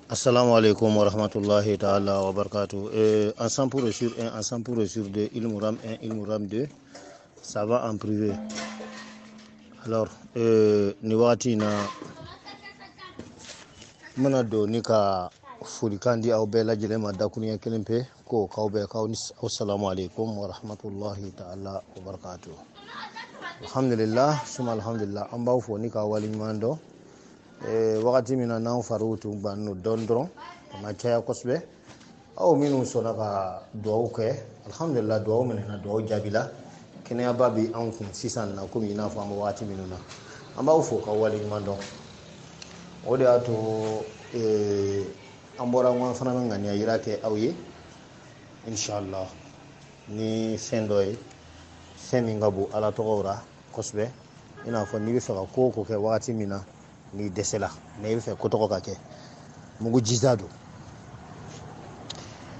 Assalamu alaikum wa rahmatullahi ta'ala wa barakatuh. En 100% sur 1, en 100% sur 2, Ilmuram 1, Ilmuram 2, ça va en privé. Alors, ni wakati na muna do nika furikandi au bela jilema dakuniya kelimpe ko kaube kawni. Assalamu alaikum wa rahmatullahi ta'ala wa barakatuh. Alhamdulillah, suma alhamdulillah. Amba ufo nika walimando. Wakati mina na farutu banu dondron na chaya kosbe au minu sona ka duau ke alhamdulillah duau mina na duau jabila kene ababi ankum sisan na kumi na fa wakati minu na amba ufo ka wali mando ode ato ambora ngwa fana ngani ya irake auye inshallah ni sendoy semi ngabu ala togora kosbe ina fa ni fa ko ke wakati mina ni desela ne be fe kotoko kake mugu jiza do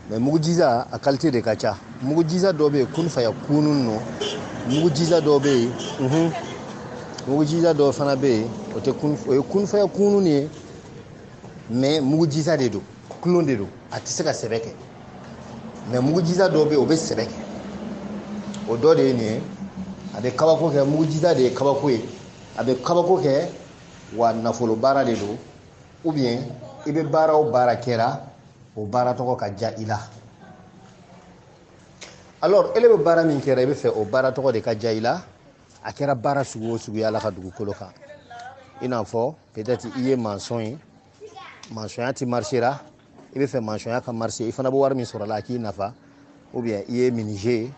me mugu jiza a qualité de kacha mugu jiza do be kun fa ya kunun no mugu jiza do be mugu jiza do fana be o te kun fa ya kunun ne me mugu jiza de do klon de do atiseka sebeke me mugu jiza do be o be sebeke o do de ne abe kabako ke mugu jiza de kabako e abe kabako ke wa nafolo bara de do ou bien ibe bara o bara kera o bara to ka ja ila alors ele be bara min kera ibe fe o bara to de ka ja ila akera bara sugo yala ka dugu koloka ina fo peut-être iye manson ati marchera ibe fe manson ya ka marcher ifana bo war min sura la ki nafa ou bien iye miniger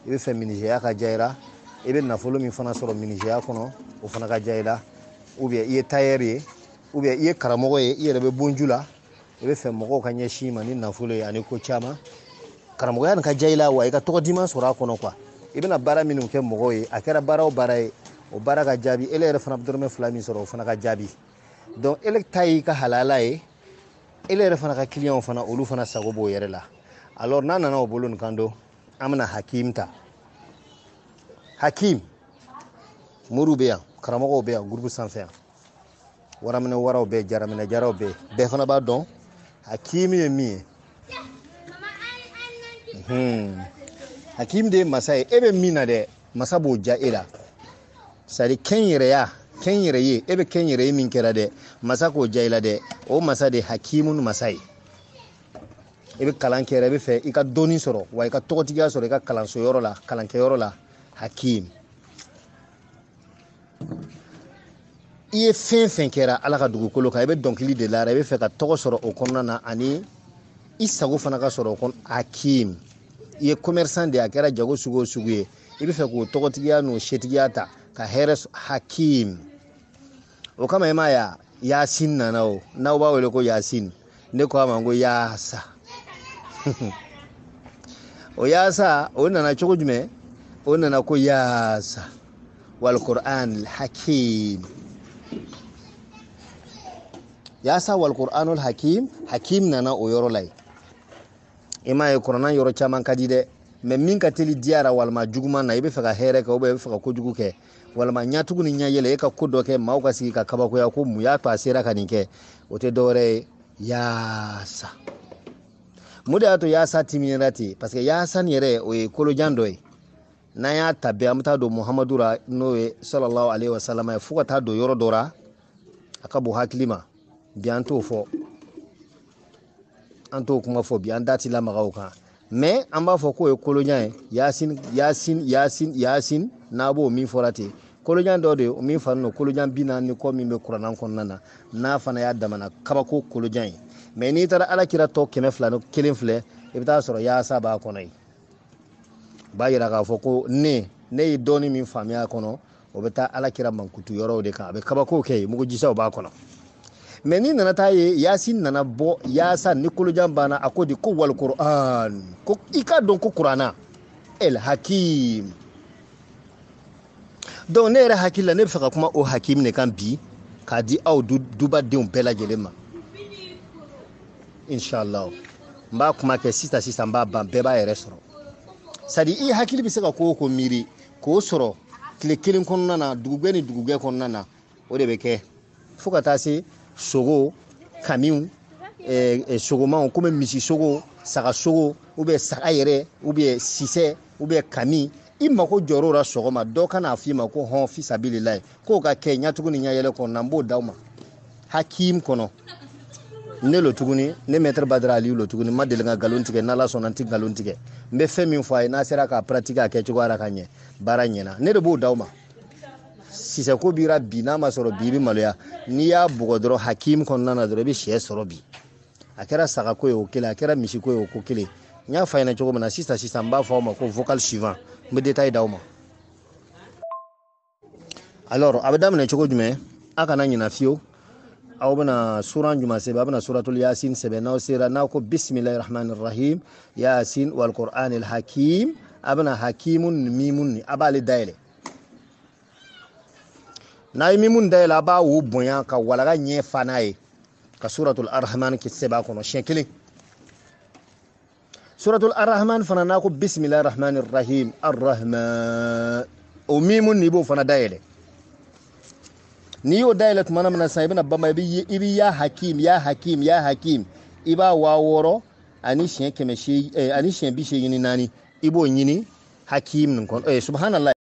ibe fe miniger ya ka jaira ibe nafolo min fana soro miniger ya kono o fana ka jaila ou bien iye tailleur ou bien iye karamogo ye iye be bonjula e be fe mogo ka nyeshi mani nafulo ani ko chama karamogo yan ka jaila wa ka to dima sura kono kwa ibena bara minum ke mogo ye akera bara o bara e o bara ka jabi ele re fana abdurme flami soro fana ka jabi donc ele tayi ka halala e ele re fana ka client fana olu fana sagobo yere la alors nana na o bolon kando amna hakim murubeya karamogo be groupe sans fer waramene waraw be jaramene jaraw be fana ba don hakimi ye mi hakim de masay ebe mina de masabo ja ila sari kenyere ye ebe kenyere min kera de masako jaila de o masade hakimun masay ebe kalan kera be fe ika doni soro wa ika togotiga soro ika kalan so yoro la kalan ke yoro la hakim iye fen kera ala ka dugu kolo ka ibe donkili de lara ibe fe ka togo soro o konna na ani isago fana ka soro kon hakim iye commerçant de akera jago sugo ye ibe fe ko togo tigiya no shetigiya ta ka heres hakim o kama ema ya yasin na nawo nawo ba wele ko yasin ne ko amango yasa o yasa o nana chogo jume o nana ko yasa wal qur'an al hakim yasa wal qur'anul hakim nana o yoro lay ima e qur'an yoro chaman kadide men min ka teli diara wal ma juguma na ibe faka here ka obe faka ko jugu ke wal ma nyatugu ni nyayele e ka kodo ke ma ka sigi ka kabako ya ko mu ya pasera kaninke o te dore yasa muda to yasa timinati parce que yasa nyere o e kolo jandoy na ya tabe amta do muhammadura noe sallallahu alaihi wasallam e fuka ta do yoro dora aka bo haklima bientôt fo anto kuma fo bi andati la magauka mais amba fo ko e kolonya yasin na bo mi forate kolonya do de mi fanno kolonya bina ni ko mi be qur'an kon nana na fana ya damana kaba ko kolonya mais ni tara ala kira to keme flano kelen fle e bita soro ya saba konai ba yira ka fo ko ne doni mi famia kono o beta ala kira mankutu yoro de ka be kaba ko ke mugo jisa ba kono meni nana taye yasin nana bo yasa nikolo jambana akodi ko wal qur'an ko ika don ko qur'ana el hakim don ne ra hakilla ne faka kuma o hakim ne kan bi kadi au duba de on bela jelema inshallah mba kuma ke sista mba ban beba ere soro sadi i hakili bi se ka ko miri ko soro kile kelin konna na dugugwe ni dugugwe konna na o de be ke fukata se sogo kamiw sogomanw comme misi sogo saga sogo ou bien saga yɛrɛ ou bien sisɛ ou bien kami i mako jɔr'o la sɔgɔma dɔ kana f'i ma ko hɔn fi sabililahi k'o ka kɛ ɲatuguni ɲayɛlɛ kɔnɔ n b'o d'aw ma hakim kɔnɔ ne lo tuguni ne maître Badara Aliyu lo tuguni ma deli ka nkalon tigɛ n'Ala sɔnna n tɛ nkalon tigɛ n bɛ fɛn min fɔ a ye n'a sera k'a pratiquer a kɛcogo la ka ɲɛ baara ɲɛna ne de b'o d'aw ma sisɛ ko bira bi n'a ma sɔrɔ bi i bɛ maloya n'i y'a bugɔ dɔrɔn hakim kɔnɔna na dɔrɔn i bɛ sɛ sɔrɔ bi a kɛra saga ko ye o kelen a kɛra misi ko ye o ko kelen n y'a f'a ɲɛna cogo min na sisan n b'a fɔ aw ma ko vocal suivant n bɛ détail d'aw ma alors a bɛ daminɛ cogo jumɛn a kana ɲina fiyewu aw bɛna suran jumɛn sɛbɛn a bɛna suratul yasin sɛbɛn n'aw sera n'aw ko bisimilahi rahmanir rahim yasin wal qur'anil hakim a bɛna hakimun ni mimun ni a b'ale dayɛlɛ n'a ye mimun dayɛlɛ a b'a wo bonya ka walaga ɲɛ fa n'a ye ka suratul arrahman ki sɛbɛn a kɔnɔ siɲɛ kelen suratul arrahman fana n'a ko bisimilahi rahmanir rahim arrahman o mimun ni b'o fana dayɛlɛ n'i y'o dayɛlɛ tuma min na sisan i bɛna bama i bɛ ya hakim ya hakim ya hakim i b'a 6000 ani siɲɛ 184 i b'o ɲini hakim nin kɔnɔ subhanallah